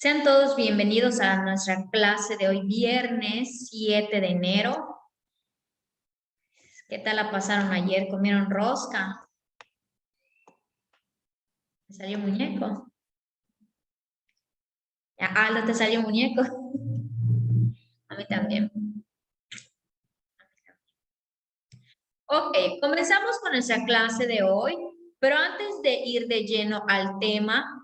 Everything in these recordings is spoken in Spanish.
Sean todos bienvenidos a nuestra clase de hoy, viernes 7 de enero. ¿Qué tal la pasaron ayer? ¿Comieron rosca? ¿Te salió muñeco? ¿No te salió muñeco? A mí también. Ok, comenzamos con nuestra clase de hoy, pero antes de ir de lleno al tema,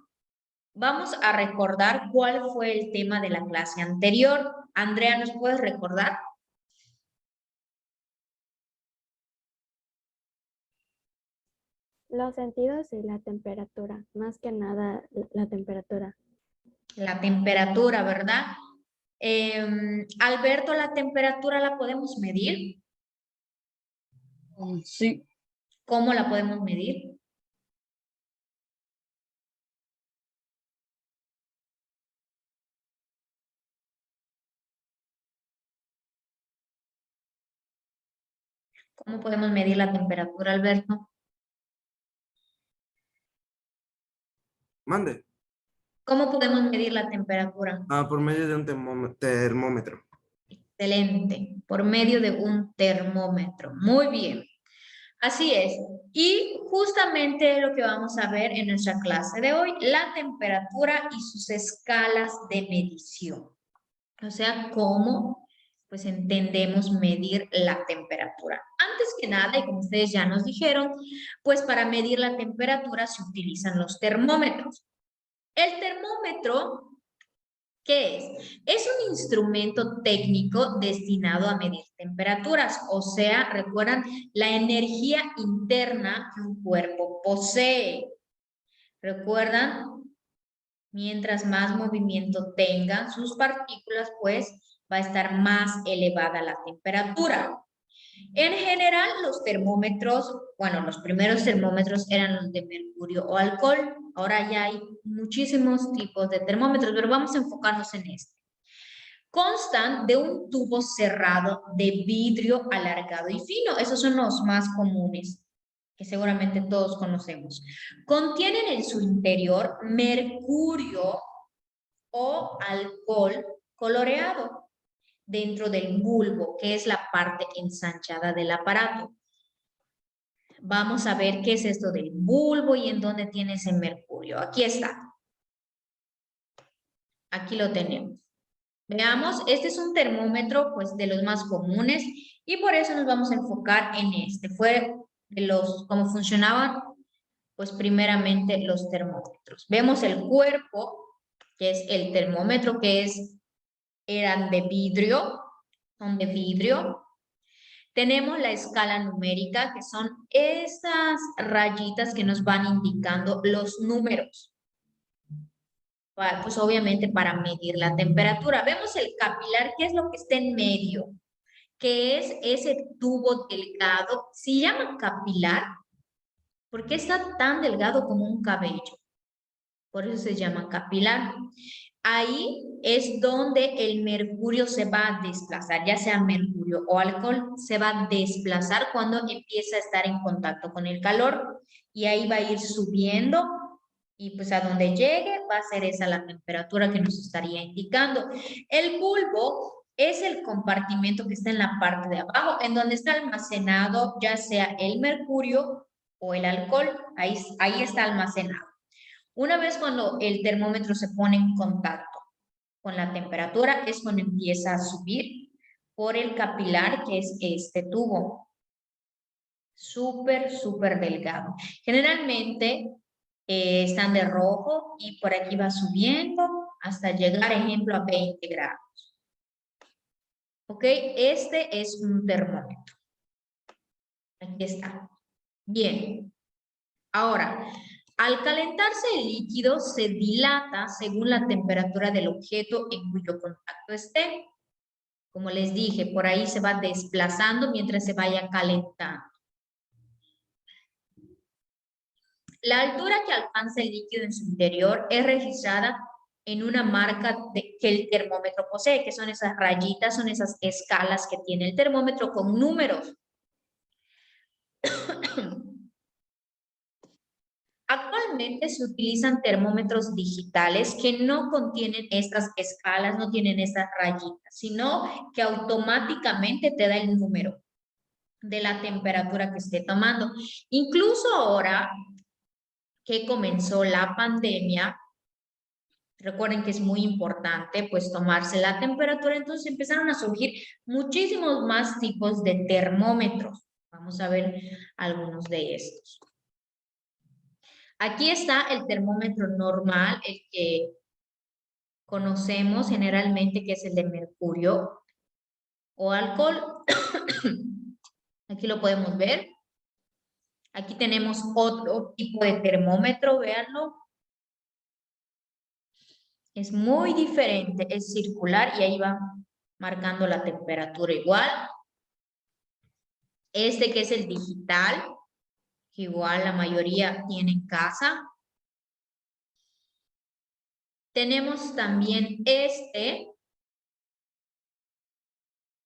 vamos a recordar cuál fue el tema de la clase anterior. Andrea, ¿nos puedes recordar? Los sentidos y la temperatura, más que nada la temperatura. La temperatura, ¿verdad? Alberto, ¿la temperatura la podemos medir? Sí, ¿Cómo la podemos medir? ¿Cómo podemos medir la temperatura, Alberto? Mande. ¿Cómo podemos medir la temperatura? Por medio de un termómetro. Excelente, por medio de un termómetro. Muy bien. Así es. Y justamente lo que vamos a ver en nuestra clase de hoy, la temperatura y sus escalas de medición. O sea, cómo pues entendemos medir la temperatura. Antes que nada, y como ustedes ya nos dijeron, pues para medir la temperatura se utilizan los termómetros. El termómetro, ¿qué es? Es un instrumento técnico destinado a medir temperaturas, o sea, recuerdan la energía interna que un cuerpo posee. ¿Recuerdan? Mientras más movimiento tengan sus partículas, pues va a estar más elevada la temperatura. En general, los termómetros, bueno, los primeros termómetros eran los de mercurio o alcohol. Ahora ya hay muchísimos tipos de termómetros, pero vamos a enfocarnos en este. Constan de un tubo cerrado de vidrio alargado y fino. Esos son los más comunes, que seguramente todos conocemos. Contienen en su interior mercurio o alcohol coloreado dentro del bulbo, que es la parte ensanchada del aparato. Vamos a ver qué es esto del bulbo y en dónde tiene ese mercurio. Aquí está. Aquí lo tenemos. Veamos, este es un termómetro, pues, de los más comunes y por eso nos vamos a enfocar en este. Fue de los, cómo funcionaban, pues, primeramente los termómetros. Vemos el cuerpo, que es el termómetro, eran de vidrio, son de vidrio. Tenemos la escala numérica, que son esas rayitas que nos van indicando los números. Pues obviamente para medir la temperatura. Vemos el capilar, que es lo que está en medio, que es ese tubo delgado. Se llama capilar porque está tan delgado como un cabello. Por eso se llama capilar. Ahí es donde el mercurio se va a desplazar, ya sea mercurio o alcohol, se va a desplazar cuando empieza a estar en contacto con el calor y ahí va a ir subiendo y pues a donde llegue va a ser esa la temperatura que nos estaría indicando. El bulbo es el compartimento que está en la parte de abajo, en donde está almacenado ya sea el mercurio o el alcohol, ahí está almacenado. Una vez cuando el termómetro se pone en contacto con la temperatura, es cuando empieza a subir por el capilar, que es este tubo. Súper, súper delgado. Generalmente están de rojo y por aquí va subiendo hasta llegar, ejemplo, a 20 grados. ¿Ok? Este es un termómetro. Aquí está. Bien. Ahora, al calentarse el líquido se dilata según la temperatura del objeto en cuyo contacto esté. Como les dije, por ahí se va desplazando mientras se vaya calentando. La altura que alcanza el líquido en su interior es registrada en una marca que el termómetro posee, que son esas rayitas, son esas escalas que tiene el termómetro con números. Actualmente se utilizan termómetros digitales que no contienen estas escalas, no tienen estas rayitas, sino que automáticamente te da el número de la temperatura que esté tomando. Incluso ahora que comenzó la pandemia, recuerden que es muy importante pues tomarse la temperatura, entonces empezaron a surgir muchísimos más tipos de termómetros. Vamos a ver algunos de estos. Aquí está el termómetro normal, el que conocemos generalmente, que es el de mercurio o alcohol. Aquí lo podemos ver. Aquí tenemos otro tipo de termómetro, véanlo. Es muy diferente, es circular y ahí va marcando la temperatura igual. Este que es el digital, que igual la mayoría tiene en casa. Tenemos también este,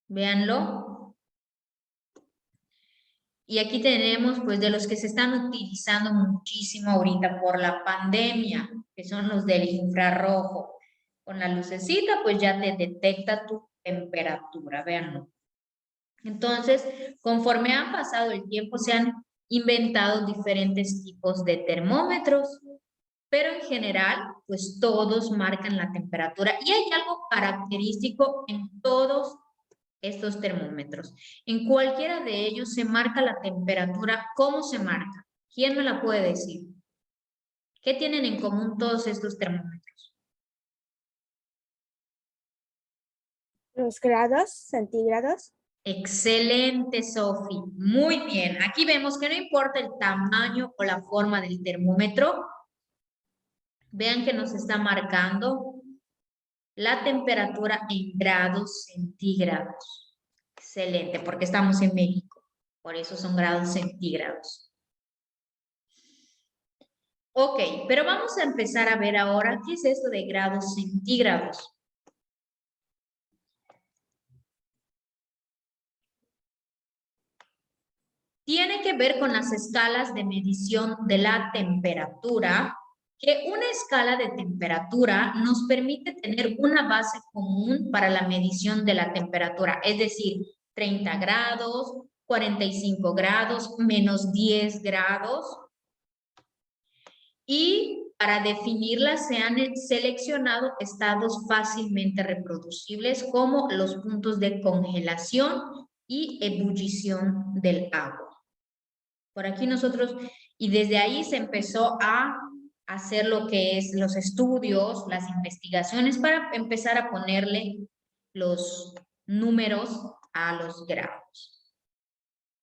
véanlo. Y aquí tenemos pues de los que se están utilizando muchísimo ahorita por la pandemia, que son los del infrarrojo. Con la lucecita pues ya te detecta tu temperatura, véanlo. Entonces, conforme ha pasado el tiempo, se han inventado diferentes tipos de termómetros, pero en general, pues todos marcan la temperatura. Y hay algo característico en todos estos termómetros. En cualquiera de ellos se marca la temperatura. ¿Cómo se marca? ¿Quién me la puede decir? ¿Qué tienen en común todos estos termómetros? Los grados centígrados. Excelente, Sofi. Muy bien. Aquí vemos que no importa el tamaño o la forma del termómetro. Vean que nos está marcando la temperatura en grados centígrados. Excelente, porque estamos en México. Por eso son grados centígrados. Ok, pero vamos a empezar a ver ahora qué es esto de grados centígrados. Tiene que ver con las escalas de medición de la temperatura, que una escala de temperatura nos permite tener una base común para la medición de la temperatura, es decir, 30 grados, 45 grados, menos 10 grados. Y para definirla se han seleccionado estados fácilmente reproducibles como los puntos de congelación y ebullición del agua. Por aquí nosotros, y desde ahí se empezó a hacer lo que es los estudios, las investigaciones, para empezar a ponerle los números a los grados.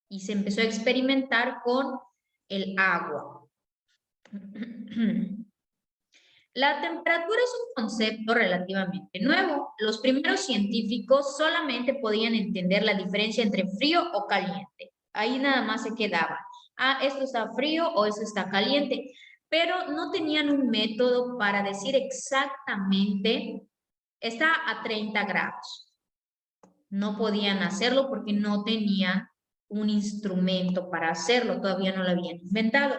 Y se empezó a experimentar con el agua. La temperatura es un concepto relativamente nuevo. Los primeros científicos solamente podían entender la diferencia entre frío o caliente. Ahí nada más se quedaba. Ah, esto está frío o esto está caliente. Pero no tenían un método para decir exactamente, está a 30 grados. No podían hacerlo porque no tenían un instrumento para hacerlo. Todavía no lo habían inventado.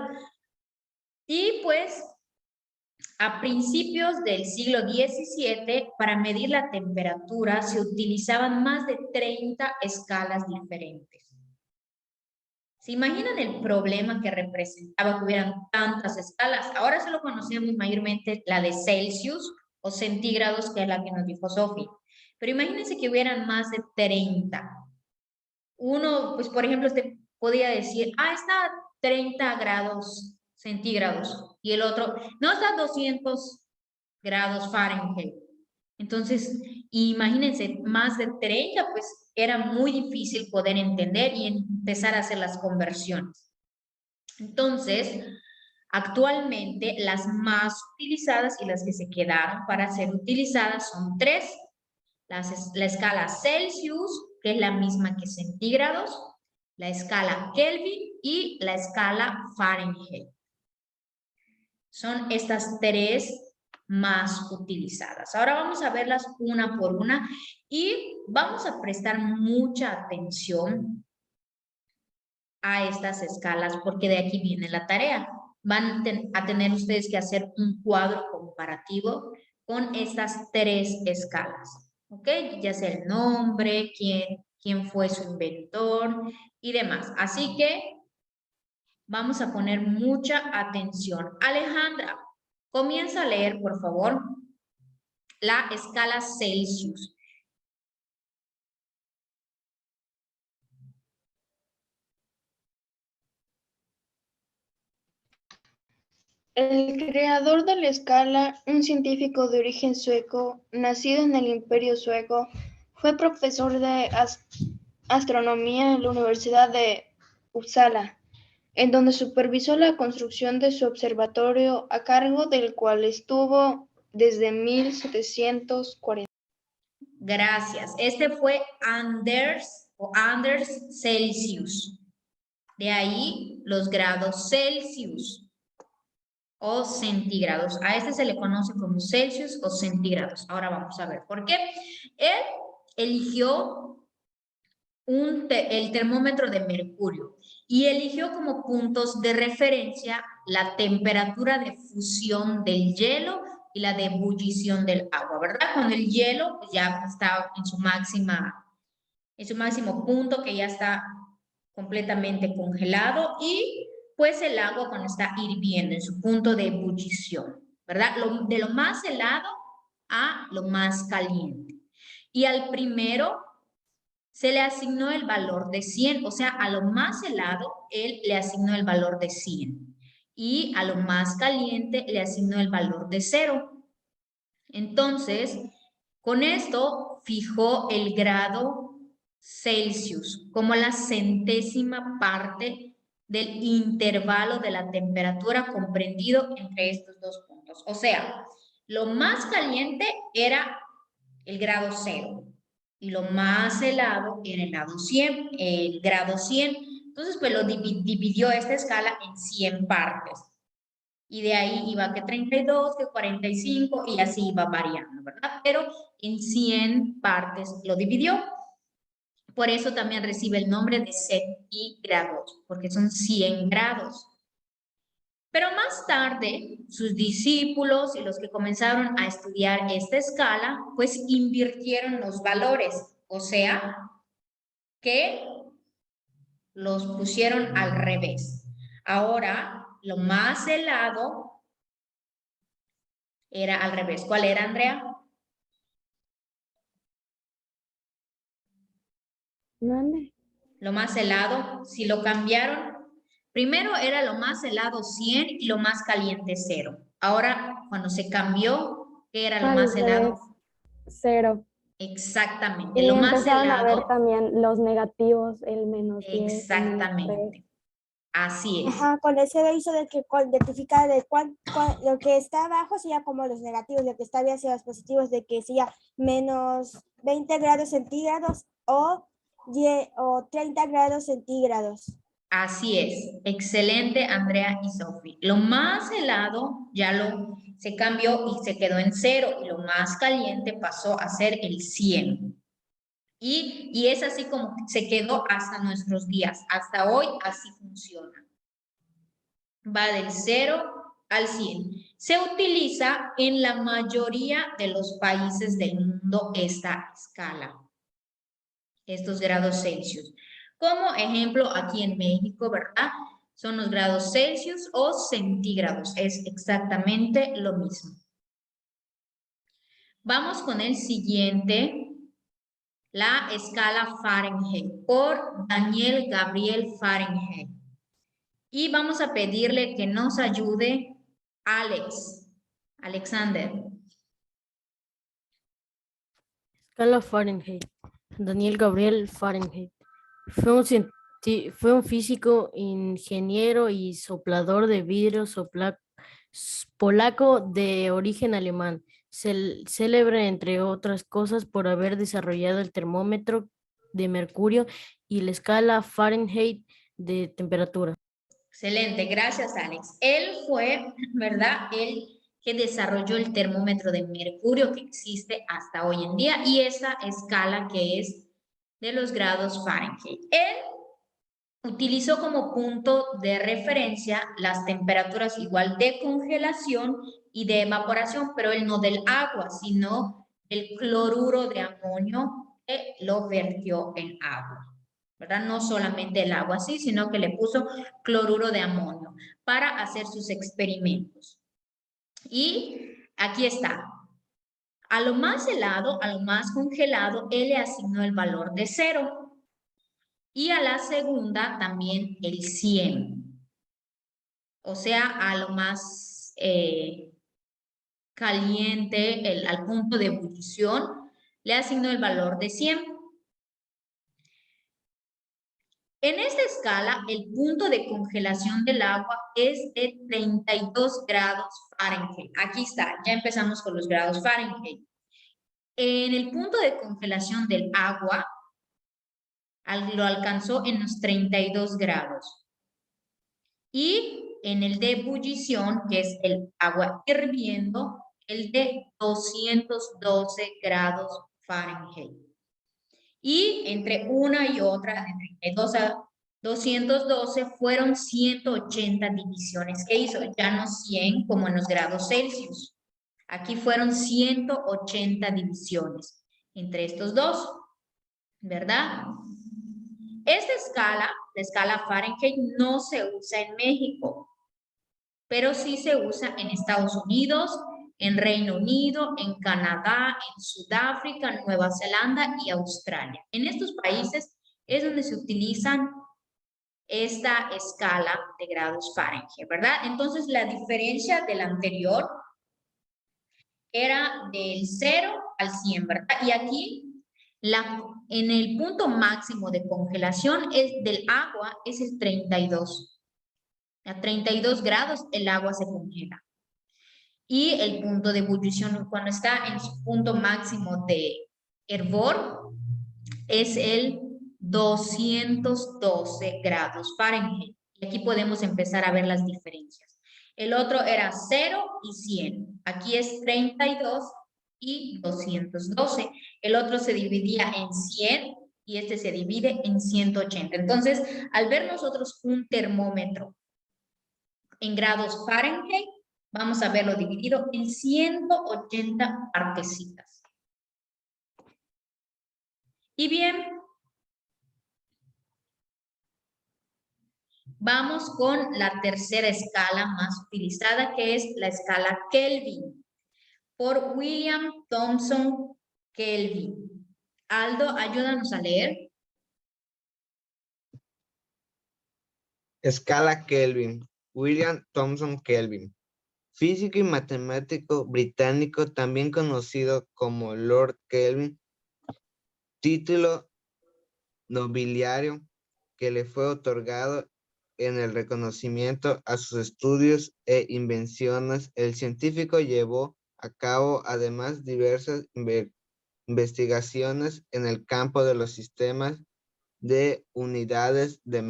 Y pues a principios del siglo XVII, para medir la temperatura se utilizaban más de 30 escalas diferentes. ¿Se imaginan el problema que representaba que hubieran tantas escalas? Ahora solo conocemos mayormente la de Celsius o centígrados, que es la que nos dijo Sofi. Pero imagínense que hubieran más de 30. Uno, pues por ejemplo, usted podía decir, ah, está a 30 grados centígrados. Y el otro, no, está a 200 grados Fahrenheit. Entonces, imagínense, más de 30, pues era muy difícil poder entender y empezar a hacer las conversiones. Entonces, actualmente las más utilizadas y las que se quedaron para ser utilizadas son tres. La escala Celsius, que es la misma que centígrados, la escala Kelvin y la escala Fahrenheit. Son estas tres más utilizadas. Ahora vamos a verlas una por una y vamos a prestar mucha atención a estas escalas porque de aquí viene la tarea. van a tener ustedes que hacer un cuadro comparativo con estas 3 escalas, ¿ok? Ya sea el nombre, quién fue su inventor y demás. Así que vamos a poner mucha atención. Alejandra, comienza a leer, por favor, la escala Celsius. El creador de la escala, un científico de origen sueco, nacido en el Imperio Sueco, fue profesor de astronomía en la Universidad de Uppsala, en donde supervisó la construcción de su observatorio, a cargo del cual estuvo desde 1740. Gracias. Este fue Anders Celsius. De ahí los grados Celsius o centígrados. A este se le conoce como Celsius o centígrados. Ahora vamos a ver por qué. Él eligió el termómetro de mercurio y eligió como puntos de referencia la temperatura de fusión del hielo y la de ebullición del agua, ¿verdad? Cuando el hielo pues, ya está en su máximo punto, que ya está completamente congelado, y pues el agua cuando está hirviendo en su punto de ebullición, ¿verdad? De lo más helado a lo más caliente. Y al primero se le asignó el valor de 100, o sea, a lo más helado, él le asignó el valor de 100. Y a lo más caliente le asignó el valor de 0. Entonces, con esto fijó el grado Celsius como la centésima parte del intervalo de la temperatura comprendido entre estos dos puntos. O sea, lo más caliente era el grado 0 y lo más helado era el grado 100. Entonces, pues lo dividió esta escala en 100 partes. Y de ahí iba que 32, que 45 y así iba variando, ¿verdad? Pero en 100 partes lo dividió. Por eso también recibe el nombre de centígrados, porque son 100 grados. Pero más tarde, sus discípulos y los que comenzaron a estudiar esta escala, pues invirtieron los valores, o sea, que los pusieron al revés. Ahora, lo más helado era al revés. ¿Cuál era, Andrea? ¿Mande? Lo más helado, si lo cambiaron, primero era lo más helado 100 y lo más caliente 0. Ahora, cuando se cambió, ¿qué era lo Al más helado? revés, 0. Exactamente, Y lo más empezaron a ver helado, también los negativos, el -10, el -3. exactamente, así es. Ajá, con el cero hizo de que identificar de lo que está abajo sería como los negativos, lo que está bien hacia los positivos, de que sería menos 20 grados centígrados o 30 grados centígrados. Así es, excelente Andrea y Sophie. Lo más helado se cambió y se quedó en 0 y lo más caliente pasó a ser el 100. Y es así como se quedó hasta nuestros días. Hasta hoy así funciona. Va del 0 al 100. Se utiliza en la mayoría de los países del mundo esta escala, estos grados Celsius. Como ejemplo, aquí en México, ¿verdad? Son los grados Celsius o centígrados. Es exactamente lo mismo. Vamos con el siguiente. La escala Fahrenheit por Daniel Gabriel Fahrenheit. Y vamos a pedirle que nos ayude Alexander. Escala Fahrenheit. Daniel Gabriel Fahrenheit. Fue un físico, ingeniero y soplador de vidrio polaco de origen alemán, célebre entre otras cosas por haber desarrollado el termómetro de mercurio y la escala Fahrenheit de temperatura. Excelente, gracias Alex. Él fue, ¿verdad? Él que desarrolló el termómetro de mercurio que existe hasta hoy en día y esa escala que es de los grados Fahrenheit. Él utilizó como punto de referencia las temperaturas igual de congelación y de evaporación, pero él no del agua, sino del cloruro de amonio que lo vertió en agua, ¿verdad? No solamente el agua así, sino que le puso cloruro de amonio para hacer sus experimentos. Y aquí está. A lo más helado, a lo más congelado, él le asignó el valor de 0. Y a la segunda también el 100. O sea, a lo más caliente, al punto de ebullición, le asignó el valor de 100. En esta escala, el punto de congelación del agua es de 32 grados Fahrenheit. Aquí está, ya empezamos con los grados Fahrenheit. En el punto de congelación del agua, lo alcanzó en los 32 grados. Y en el de ebullición, que es el agua hirviendo, el de 212 grados Fahrenheit. Y entre una y otra, de 32 a 212, fueron 180 divisiones que hizo, ya no 100 como en los grados Celsius. Aquí fueron 180 divisiones entre estos dos, ¿verdad? Esta escala, la escala Fahrenheit, no se usa en México, pero sí se usa en Estados Unidos, en Reino Unido, en Canadá, en Sudáfrica, Nueva Zelanda y Australia. En estos países es donde se utilizan esta escala de grados Fahrenheit, ¿verdad? Entonces, la diferencia del anterior era del 0 al 100, ¿verdad? Y aquí, en el punto máximo de congelación del agua es el 32. A 32 grados el agua se congela. Y el punto de ebullición, cuando está en su punto máximo de hervor, es el 212 grados Fahrenheit. Y aquí podemos empezar a ver las diferencias. El otro era 0 y 100. Aquí es 32 y 212. El otro se dividía en 100 y este se divide en 180. Entonces, al ver nosotros un termómetro en grados Fahrenheit, vamos a verlo dividido en 180 partecitas. Y bien, vamos con la tercera escala más utilizada, que es la escala Kelvin, por William Thomson Kelvin. Aldo, ayúdanos a leer. Escala Kelvin, William Thomson Kelvin. Físico y matemático británico, también conocido como Lord Kelvin, título nobiliario que le fue otorgado en el reconocimiento a sus estudios e invenciones. El científico llevó a cabo además diversas investigaciones en el campo de los sistemas de unidades de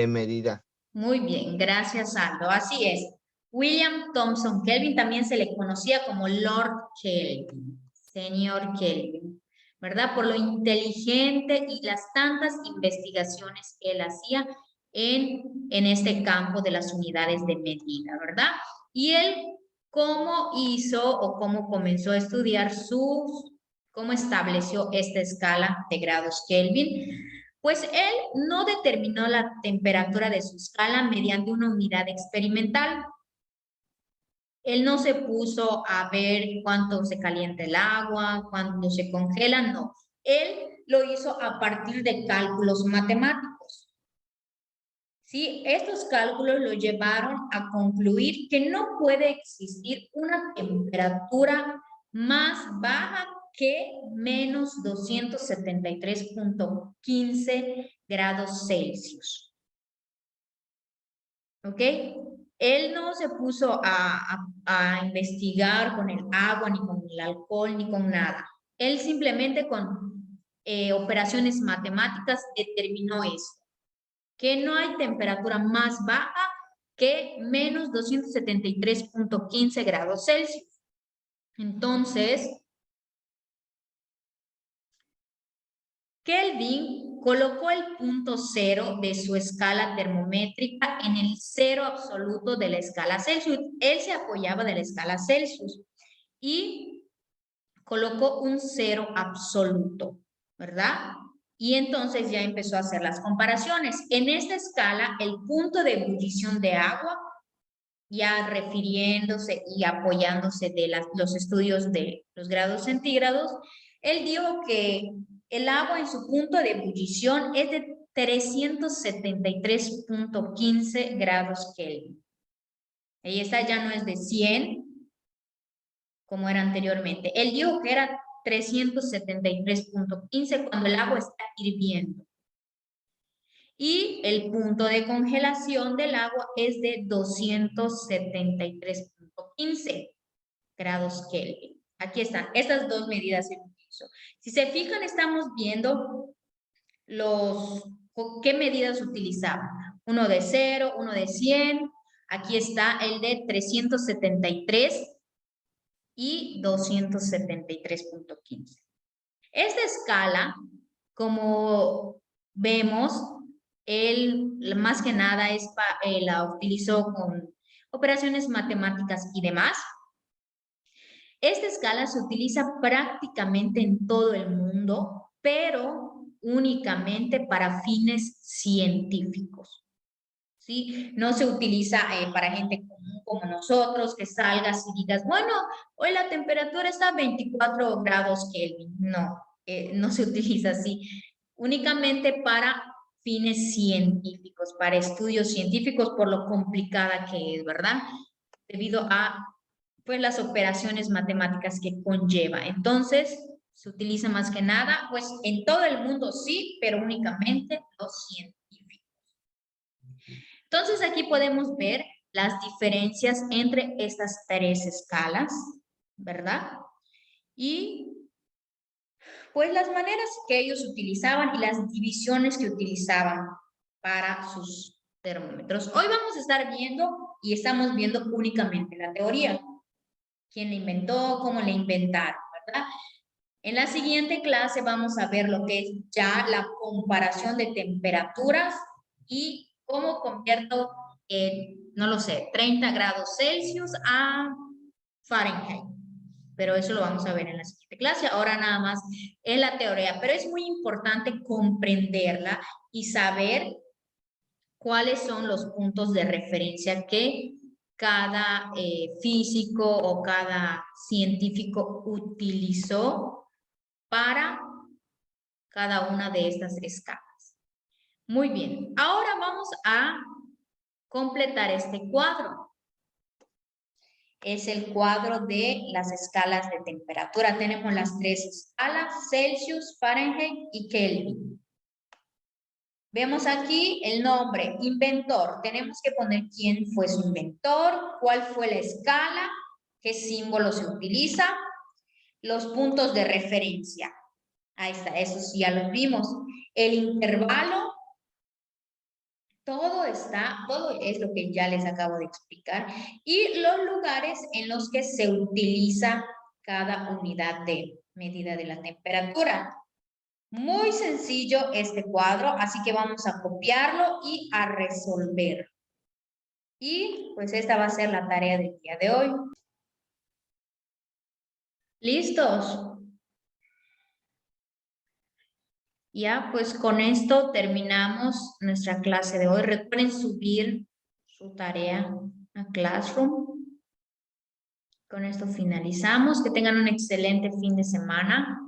medida. Muy bien, gracias Aldo. Así es. William Thomson Kelvin también se le conocía como Lord Kelvin, señor Kelvin, ¿verdad? Por lo inteligente y las tantas investigaciones que él hacía en este campo de las unidades de medida, ¿verdad? Y él, ¿cómo hizo o cómo comenzó a estudiar cómo estableció esta escala de grados Kelvin? Pues él no determinó la temperatura de su escala mediante una unidad experimental. Él no se puso a ver cuánto se calienta el agua, cuándo se congela, no. Él lo hizo a partir de cálculos matemáticos. ¿Sí? Estos cálculos lo llevaron a concluir que no puede existir una temperatura más baja que menos 273.15 grados Celsius. ¿Ok? Él no se puso a investigar con el agua, ni con el alcohol, ni con nada. Él simplemente con operaciones matemáticas determinó esto, que no hay temperatura más baja que menos 273.15 grados Celsius. Entonces, Kelvin colocó el punto 0 de su escala termométrica en el 0 absoluto de la escala Celsius. Él se apoyaba de la escala Celsius y colocó un 0 absoluto, ¿verdad? Y entonces ya empezó a hacer las comparaciones. En esta escala, el punto de ebullición de agua, ya refiriéndose y apoyándose de los estudios de los grados centígrados, él dijo que el agua en su punto de ebullición es de 373.15 grados Kelvin. Ahí está, ya no es de 100, como era anteriormente. Él dijo que era 373.15 cuando el agua está hirviendo. Y el punto de congelación del agua es de 273.15 grados Kelvin. Aquí están, estas dos medidas en uso. Si se fijan, estamos viendo qué medidas utilizaban. Uno de 0, uno de 100. Aquí está el de 373 y 273.15. Esta escala, como vemos, él más que nada la utilizó con operaciones matemáticas y demás. Esta escala se utiliza prácticamente en todo el mundo, pero únicamente para fines científicos. ¿Sí? No se utiliza para gente común como nosotros, que salgas y digas, bueno, hoy la temperatura está a 24 grados Kelvin. No, no se utiliza así. Únicamente para fines científicos, para estudios científicos, por lo complicada que es, ¿verdad? Debido a pues, las operaciones matemáticas que conlleva. Entonces, se utiliza más que nada, pues en todo el mundo sí, pero únicamente los científicos. Entonces, aquí podemos ver las diferencias entre estas tres escalas, ¿verdad? Y pues las maneras que ellos utilizaban y las divisiones que utilizaban para sus termómetros. Hoy vamos a estar viendo y estamos viendo únicamente la teoría. ¿Quién la inventó? ¿Cómo la inventaron? ¿Verdad? En la siguiente clase vamos a ver lo que es ya la comparación de temperaturas y cómo convierto, no lo sé, 30 grados Celsius a Fahrenheit. Pero eso lo vamos a ver en la siguiente clase. Ahora nada más es la teoría, pero es muy importante comprenderla y saber cuáles son los puntos de referencia que cada físico o cada científico utilizó para cada una de estas escalas. Muy bien, ahora vamos a completar este cuadro. Es el cuadro de las escalas de temperatura. Tenemos las tres escalas, Celsius, Fahrenheit y Kelvin. Vemos aquí el nombre, inventor. Tenemos que poner quién fue su inventor, cuál fue la escala, qué símbolo se utiliza, los puntos de referencia. Ahí está, eso sí ya los vimos. El intervalo, todo es lo que ya les acabo de explicar. Y los lugares en los que se utiliza cada unidad de medida de la temperatura. Muy sencillo este cuadro, así que vamos a copiarlo y a resolver. Y pues esta va a ser la tarea del día de hoy. ¿Listos? Ya, pues con esto terminamos nuestra clase de hoy. Recuerden subir su tarea a Classroom. Con esto finalizamos. Que tengan un excelente fin de semana.